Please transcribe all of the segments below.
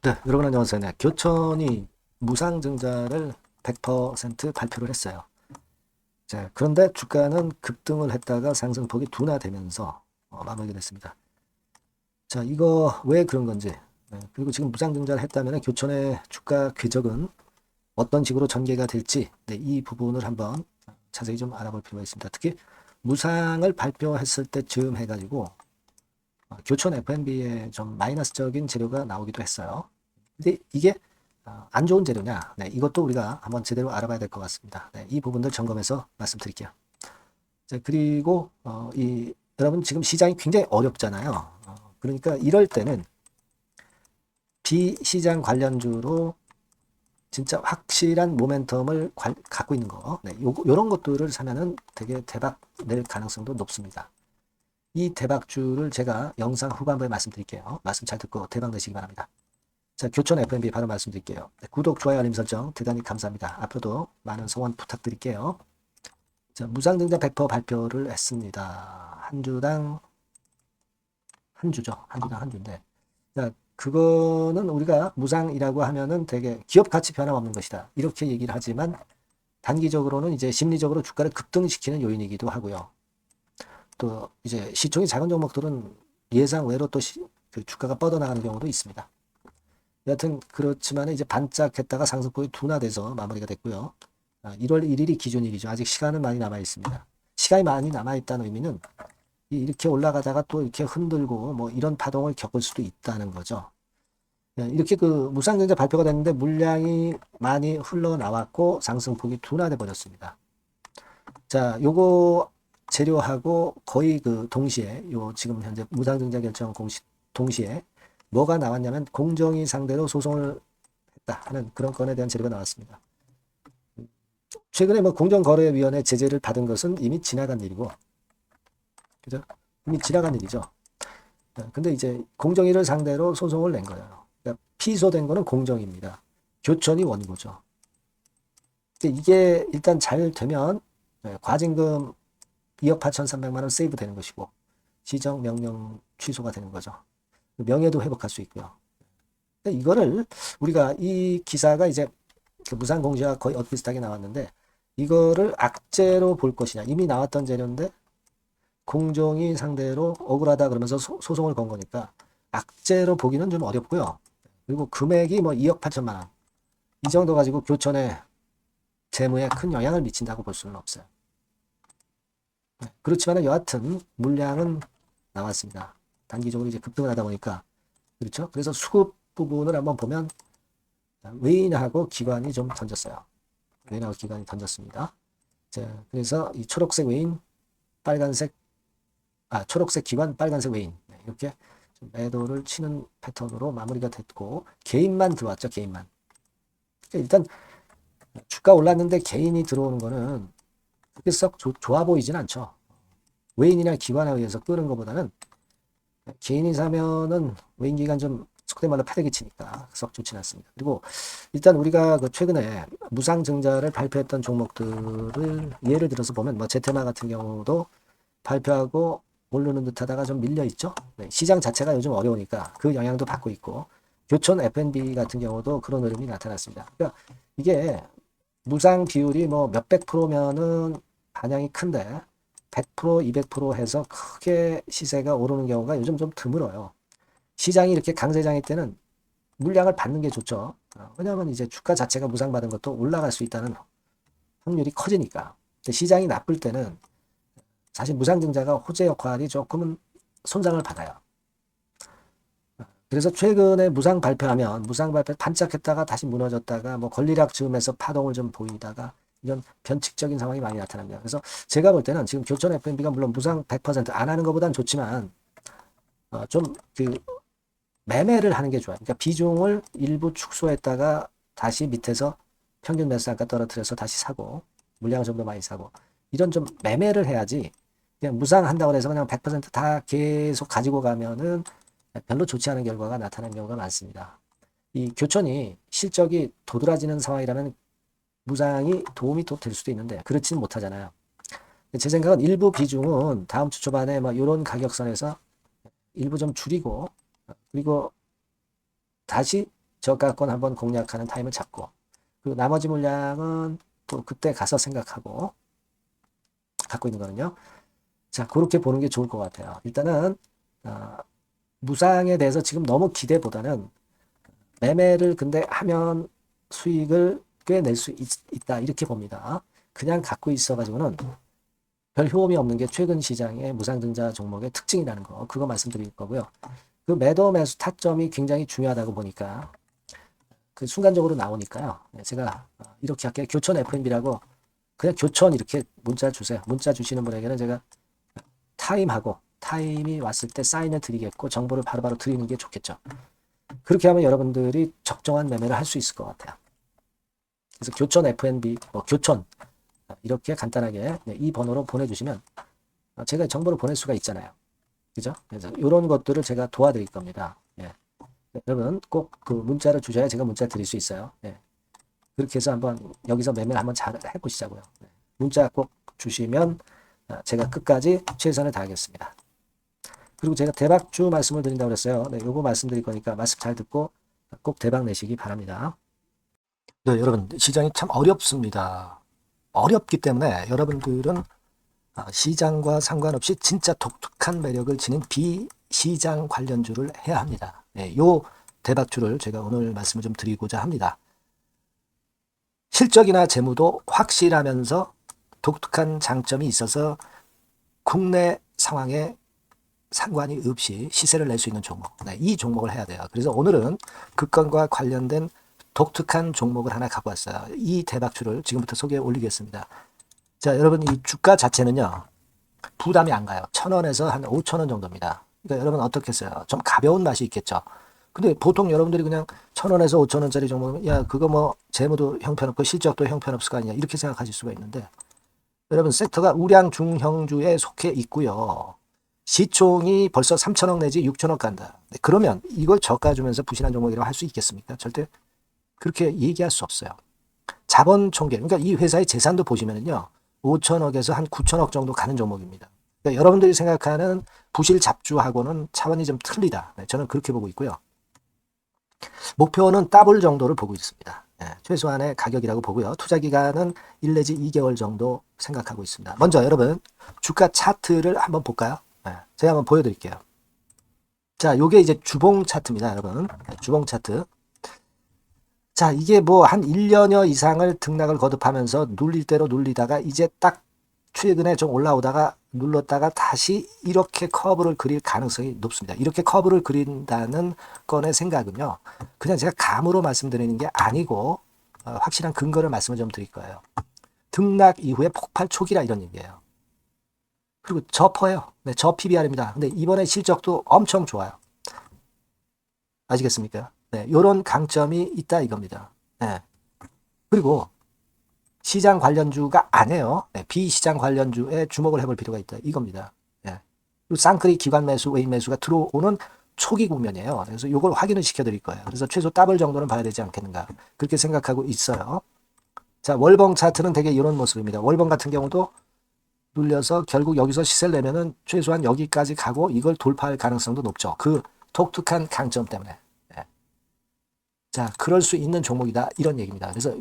네, 여러분 안녕하세요. 네, 교촌이 무상증자를 100% 발표를 했어요. 자, 그런데 주가는 급등을 했다가 상승폭이 둔화되면서 마무리가 됐습니다. 자, 이거 왜 그런 건지, 네, 그리고 지금 무상증자를 했다면 교촌의 주가 궤적은 어떤 식으로 전개가 될지, 네, 이 부분을 한번 자세히 좀 알아볼 필요가 있습니다. 특히 무상을 발표했을 때쯤 해가지고 교촌 F&B에 좀 마이너스적인 재료가 나오기도 했어요. 근데 이게 안 좋은 재료냐? 네, 이것도 우리가 한번 제대로 알아봐야 될 것 같습니다. 네, 이 부분들 점검해서 말씀드릴게요. 자, 그리고 여러분 지금 시장이 굉장히 어렵잖아요. 그러니까 이럴 때는 비시장 관련주로 진짜 확실한 모멘텀을 갖고 있는 거, 네, 요런 것들을 사면은 되게 대박 낼 가능성도 높습니다. 이 대박주를 제가 영상 후반부에 말씀드릴게요. 말씀 잘 듣고 대박 내시기 바랍니다. 자, 교촌 F&B 바로 말씀드릴게요. 네, 구독, 좋아요, 알림 설정 대단히 감사합니다. 앞으로도 많은 성원 부탁드릴게요. 자, 무상증자 100% 발표를 했습니다. 한 주당 한 주죠. 한 주당 한 주인데. 자, 그거는 우리가 무상이라고 하면은 되게 기업 가치 변함없는 것이다. 이렇게 얘기를 하지만 단기적으로는 이제 심리적으로 주가를 급등시키는 요인이기도 하고요. 또 이제 시총이 작은 종목들은 예상 외로 또 그 주가가 뻗어나가는 경우도 있습니다. 여하튼 그렇지만 이제 반짝했다가 상승폭이 둔화돼서 마무리가 됐고요. 1월 1일이 기준일이죠. 아직 시간은 많이 남아 있습니다. 시간이 많이 남아 있다는 의미는 이렇게 올라가다가 또 이렇게 흔들고 뭐 이런 파동을 겪을 수도 있다는 거죠. 이렇게 그 무상증자 발표가 됐는데 물량이 많이 흘러나왔고 상승폭이 둔화돼 버렸습니다. 자, 요거 재료하고 거의 그 동시에 요 지금 현재 무상증자 결정 공시 동시에 뭐가 나왔냐면 공정위 상대로 소송을 했다 하는 그런 건에 대한 재료가 나왔습니다. 최근에 뭐 공정거래위원회 제재를 받은 것은 이미 지나간 일이고, 그죠? 이미 지나간 일이죠. 근데 이제 공정위를 상대로 소송을 낸 거예요. 그러니까 피소된 거는 공정위입니다. 교촌이 원고죠. 근데 이게 일단 잘 되면 과징금 2억 8,300만 원 세이브 되는 것이고 시정 명령 취소가 되는 거죠. 명예도 회복할 수 있고요. 이거를 우리가 이 기사가 이제 그 무상 공시와 거의 엇비슷하게 나왔는데 이거를 악재로 볼 것이냐. 이미 나왔던 재료인데 공정이 상대로 억울하다 그러면서 소송을 건 거니까 악재로 보기는 좀 어렵고요. 그리고 금액이 뭐 2억 8천만 원. 이 정도 가지고 교촌의 재무에 큰 영향을 미친다고 볼 수는 없어요. 그렇지만 여하튼 물량은 나왔습니다. 단기적으로 이제 급등을 하다 보니까 그렇죠. 그래서 수급 부분을 한번 보면 외인하고 기관이 좀 던졌어요. 외인하고 기관이 던졌습니다. 자, 그래서 이 초록색 외인, 빨간색, 초록색 기관, 빨간색 외인. 네, 이렇게 매도를 치는 패턴으로 마무리가 됐고, 개인만 들어왔죠, 개인만. 그러니까 일단 주가 올랐는데 개인이 들어오는 거는 그렇게 썩 좋아 보이진 않죠. 외인이나 기관에 의해서 끄는 것보다는 개인이 사면은 외인 기관 좀 속된 말로 패대기 치니까 썩 좋지는 않습니다. 그리고 일단 우리가 그 최근에 무상증자를 발표했던 종목들을 예를 들어서 보면 뭐 제테마 같은 경우도 발표하고 오르는 듯 하다가 좀 밀려 있죠. 네, 시장 자체가 요즘 어려우니까 그 영향도 받고 있고 교촌 F&B 같은 경우도 그런 흐름이 나타났습니다. 그러니까 이게 무상 비율이 뭐 몇백 프로면은 반향이 큰데 100%, 200% 해서 크게 시세가 오르는 경우가 요즘 좀 드물어요. 시장이 이렇게 강세장일 때는 물량을 받는 게 좋죠. 왜냐하면 이제 주가 자체가 무상받은 것도 올라갈 수 있다는 확률이 커지니까. 시장이 나쁠 때는 사실 무상증자가 호재 역할이 조금은 손상을 받아요. 그래서 최근에 무상 발표 반짝했다가 다시 무너졌다가 뭐 권리락 즈음에서 파동을 좀 보이다가 이런 변칙적인 상황이 많이 나타납니다. 그래서 제가 볼 때는 지금 교촌 F&B가 물론 무상 100%안 하는 것보단 좋지만 좀그 매매를 하는 게 좋아요. 그러니까 비중을 일부 축소했다가 다시 밑에서 평균 매수단가 떨어뜨려서 다시 사고 물량을 좀 더 많이 사고 이런 좀 매매를 해야지 그냥 무상한다고 해서 그냥 100%다 계속 가지고 가면은 별로 좋지 않은 결과가 나타나는 경우가 많습니다. 이 교촌이 실적이 도드라지는 상황이라면 무상이 도움이 또 될 수도 있는데 그렇지는 못하잖아요. 제 생각은 일부 비중은 다음 주 초반에 뭐 이런 가격선에서 일부 좀 줄이고 그리고 다시 저가권 한번 공략하는 타임을 잡고, 그리고 나머지 물량은 또 그때 가서 생각하고 갖고 있는 거는요. 자, 그렇게 보는 게 좋을 것 같아요. 일단은 무상에 대해서 지금 너무 기대보다는 매매를 근데 하면 수익을 꽤 낼 수 있다 이렇게 봅니다. 그냥 갖고 있어가지고는 별 효험이 없는 게 최근 시장의 무상증자 종목의 특징이라는 거, 그거 말씀드릴 거고요. 그 매도 매수 타점이 굉장히 중요하다고 보니까 그 순간적으로 나오니까요. 제가 이렇게 할게요. 교촌 FNB라고 그냥 교촌 이렇게 문자 주세요. 문자 주시는 분에게는 제가 타임이 왔을 때 사인을 드리겠고 정보를 바로바로 드리는 게 좋겠죠. 그렇게 하면 여러분들이 적정한 매매를 할 수 있을 것 같아요. 그래서 교촌 FNB, 교촌 이렇게 간단하게 이 번호로 보내주시면 제가 정보를 보낼 수가 있잖아요. 그죠? 그래서 이런 것들을 제가 도와드릴 겁니다. 예. 여러분 꼭 그 문자를 주셔야 제가 문자 드릴 수 있어요. 예. 그렇게 해서 한번 여기서 매매를 한번 잘 해보시자고요. 예. 문자 꼭 주시면 제가 끝까지 최선을 다하겠습니다. 그리고 제가 대박주 말씀을 드린다고 그랬어요. 네, 요거 말씀드릴 거니까 말씀 잘 듣고 꼭 대박 내시기 바랍니다. 네, 여러분 시장이 참 어렵습니다. 어렵기 때문에 여러분들은 시장과 상관없이 진짜 독특한 매력을 지닌 비시장 관련주를 해야 합니다. 네, 요 대박주를 제가 오늘 말씀을 좀 드리고자 합니다. 실적이나 재무도 확실하면서 독특한 장점이 있어서 국내 상황에 상관이 없이 시세를 낼 수 있는 종목. 네, 이 종목을 해야 돼요. 그래서 오늘은 그 건과 관련된 독특한 종목을 하나 갖고 왔어요. 이 대박주를 지금부터 소개해 올리겠습니다. 자, 여러분 이 주가 자체는요. 부담이 안 가요. 1,000원에서 한 5,000원 정도입니다. 그러니까 여러분 어떻겠어요? 좀 가벼운 맛이 있겠죠. 근데 보통 여러분들이 그냥 1,000원에서 5,000원짜리 종목은 야 그거 뭐 재무도 형편없고 실적도 형편없을 거 아니냐 이렇게 생각하실 수가 있는데 여러분 섹터가 우량 중형주에 속해 있고요. 시총이 벌써 3,000억 내지 6,000억 간다. 네, 그러면 이걸 저가 주면서 부실한 종목이라고 할 수 있겠습니까? 절대 그렇게 얘기할 수 없어요. 자본 총계, 그러니까 이 회사의 재산도 보시면은요, 5,000억에서 한 9,000억 정도 가는 종목입니다. 그러니까 여러분들이 생각하는 부실 잡주하고는 차원이 좀 틀리다. 네, 저는 그렇게 보고 있고요. 목표는 더블 정도를 보고 있습니다. 네, 최소한의 가격이라고 보고요. 투자 기간은 1 내지 2개월 정도 생각하고 있습니다. 먼저 여러분 주가 차트를 한번 볼까요? 네, 제가 한번 보여드릴게요. 자, 요게 이제 주봉 차트입니다, 여러분. 네, 주봉 차트. 자, 이게 뭐 한 1년여 이상을 등락을 거듭하면서 눌릴 대로 눌리다가 이제 딱 최근에 좀 올라오다가 눌렀다가 다시 이렇게 커브를 그릴 가능성이 높습니다. 이렇게 커브를 그린다는 건의 생각은요. 그냥 제가 감으로 말씀드리는 게 아니고 확실한 근거를 말씀을 좀 드릴 거예요. 등락 이후에 폭발 초기라 이런 얘기예요. 그리고 저퍼예요. 네, 저 PBR입니다. 근데 이번에 실적도 엄청 좋아요. 아시겠습니까? 네, 요런 강점이 있다 이겁니다. 네. 그리고 시장 관련주가 아니에요. 네, 비시장 관련주에 주목을 해볼 필요가 있다 이겁니다. 네. 그리고 쌍끌이 기관 매수, 외인 매수가 들어오는 초기 국면이에요. 그래서 요걸 확인을 시켜드릴 거예요. 그래서 최소 더블 정도는 봐야 되지 않겠는가 그렇게 생각하고 있어요. 자, 월봉 차트는 되게 이런 모습입니다. 월봉 같은 경우도 눌려서 결국 여기서 시세를 내면은 최소한 여기까지 가고 이걸 돌파할 가능성도 높죠. 그 독특한 강점 때문에. 자, 그럴 수 있는 종목이다. 이런 얘기입니다. 그래서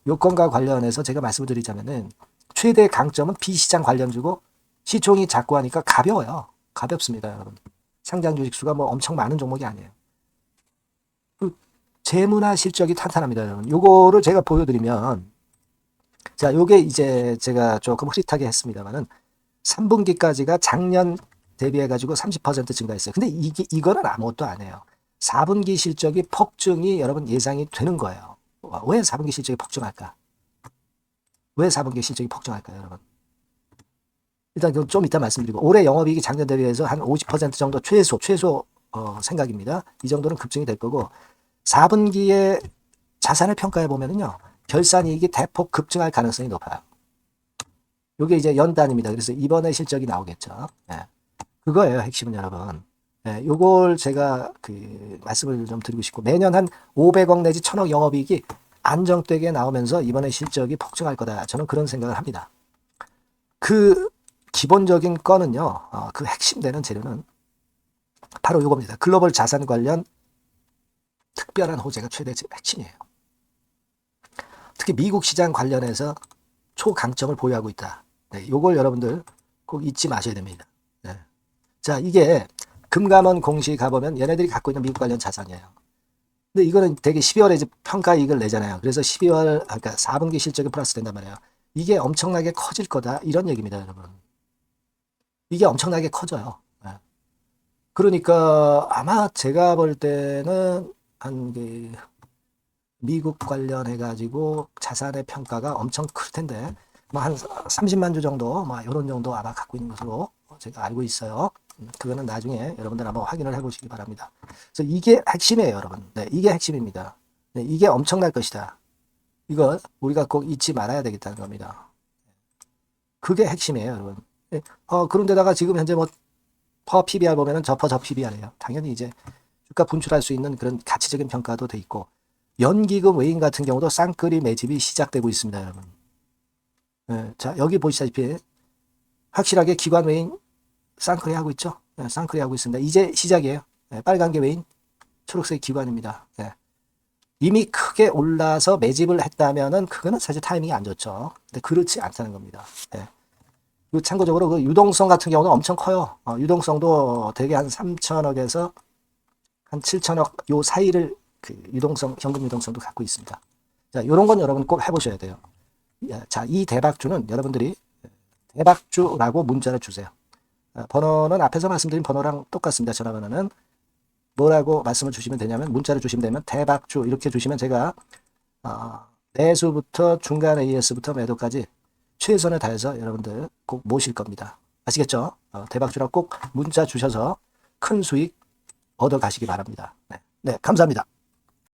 요건과 관련해서 제가 말씀을 드리자면은 최대 강점은 비시장 관련주고 시총이 작고 하니까 가벼워요. 가볍습니다, 여러분. 상장 주식 수가 뭐 엄청 많은 종목이 아니에요. 재무나 실적이 탄탄합니다, 여러분. 요거를 제가 보여드리면 자, 요게 이제 제가 조금 흐릿하게 했습니다만은 3분기까지가 작년 대비해가지고 30% 증가했어요. 근데 이거는 아무것도 아니에요. 4분기 실적이 폭증이 여러분 예상이 되는 거예요. 왜 4분기 실적이 폭증할까? 왜 4분기 실적이 폭증할까요, 여러분? 일단 좀 이따 말씀드리고 올해 영업이익이 작년 대비해서 한 50% 정도 최소 생각입니다. 이 정도는 급증이 될 거고 4분기에 자산을 평가해 보면은요. 결산이익이 대폭 급증할 가능성이 높아요. 이게 이제 연단입니다. 그래서 이번에 실적이 나오겠죠. 네. 그거예요, 핵심은 여러분. 네, 요걸 제가 말씀을 좀 드리고 싶고 매년 한 500억 내지 1000억 영업이익이 안정되게 나오면서 이번에 실적이 폭증할 거다. 저는 그런 생각을 합니다. 그 기본적인 건은요. 그 핵심 되는 재료는 바로 요겁니다. 글로벌 자산 관련 특별한 호재가 최대 핵심이에요. 특히 미국 시장 관련해서 초강점을 보유하고 있다. 네, 요걸 여러분들 꼭 잊지 마셔야 됩니다. 네. 자, 이게 금감원 공시 가보면 얘네들이 갖고 있는 미국 관련 자산이에요. 근데 이거는 되게 12월에 이제 평가이익을 내잖아요. 그래서 12월, 그러니까 4분기 실적이 플러스 된단 말이에요. 이게 엄청나게 커질 거다. 이런 얘기입니다, 여러분. 이게 엄청나게 커져요. 네. 그러니까 아마 제가 볼 때는 한 미국 관련해가지고 자산의 평가가 엄청 클 텐데, 뭐 한 30만 주 정도, 뭐 이런 정도 아마 갖고 있는 것으로 제가 알고 있어요. 그거는 나중에 여러분들 한번 확인을 해보시기 바랍니다. 그래서 이게 핵심이에요, 여러분. 네, 이게 핵심입니다. 네, 이게 엄청날 것이다. 이거 우리가 꼭 잊지 말아야 되겠다는 겁니다. 그게 핵심이에요, 여러분. 네, 그런데다가 지금 현재 뭐 퍼 PBR 보면은 저 PBR이에요. 당연히 이제 주가 분출할 수 있는 그런 가치적인 평가도 돼 있고, 연기금 외인 같은 경우도 쌍끌이 매집이 시작되고 있습니다, 여러분. 네, 자, 여기 보시다시피 확실하게 기관 외인 쌍끌이 하고 있죠. 네, 쌍끌이 하고 있습니다. 이제 시작이에요. 네, 빨간 게 외인, 초록색 기관입니다. 네. 이미 크게 올라서 매집을 했다면은 그거는 사실 타이밍이 안 좋죠. 근데 그렇지 않다는 겁니다. 네. 그리고 참고적으로 그 유동성 같은 경우는 엄청 커요. 유동성도 대개 한 3천억에서 한 7천억 요 사이를 그 유동성, 현금 유동성도 갖고 있습니다. 자, 요런 건 여러분 꼭 해보셔야 돼요. 자, 이 대박주는 여러분들이 대박주라고 문자를 주세요. 번호는 앞에서 말씀드린 번호랑 똑같습니다. 전화번호는 뭐라고 말씀을 주시면 되냐면, 문자를 주시면 되면 대박주 이렇게 주시면 제가 매수부터 중간 AS부터 매도까지 최선을 다해서 여러분들 꼭 모실 겁니다. 아시겠죠? 대박주라고 꼭 문자 주셔서 큰 수익 얻어 가시기 바랍니다. 네, 감사합니다.